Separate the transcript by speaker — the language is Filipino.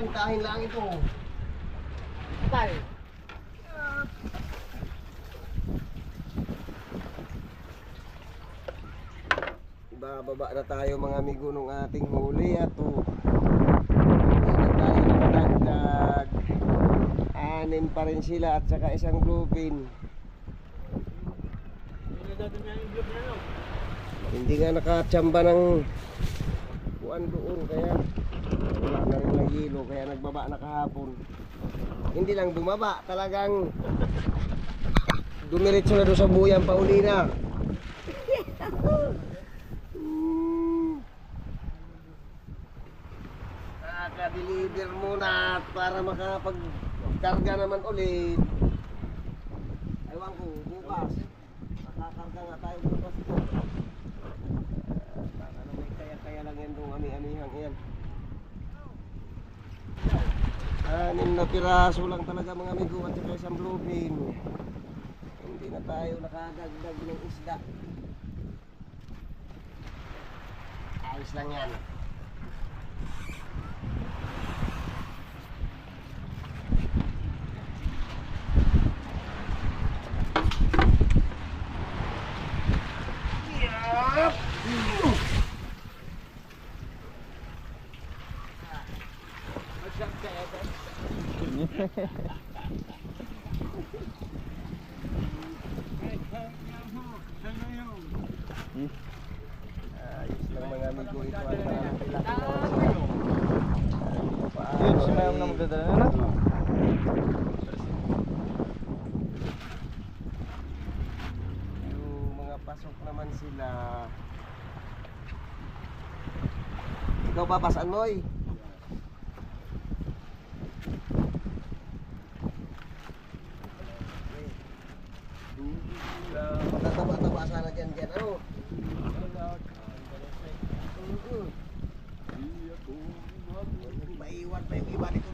Speaker 1: kantahin lang ito. Patay. Bababa na tayo mga amigo nung ating huli at hindi na tayo nakadagdag. 6 pa rin sila at saka isang bluefin. Hindi nga nakatsamba ng kuan doon kaya wala na rin ng hilo kaya nagbaba na kahapon. Hindi lang bumaba, talagang dumiretso na doon sa buyang pauli na. Nakaka-deliver muna para makapagkarga naman ulit. Ewan ko, bukas makakarga nga tayo bukas ito. Ano may kaya-kaya lang yan doon ani-anihang yan. 6 na piraso lang talaga mga amigo at saka isang bluefin. Hindi na tayo nakadagdag ng isda. Ayos lang yan. Ayos lang mga amigo, ito ang pinakilaki
Speaker 2: Yun, si Mayong na magdadala na lang.
Speaker 1: Yung mga pasok naman sila. Ikaw papasan mo eh. Magtataba-taba sana dyan, ano? Maiwan pa yung iba dito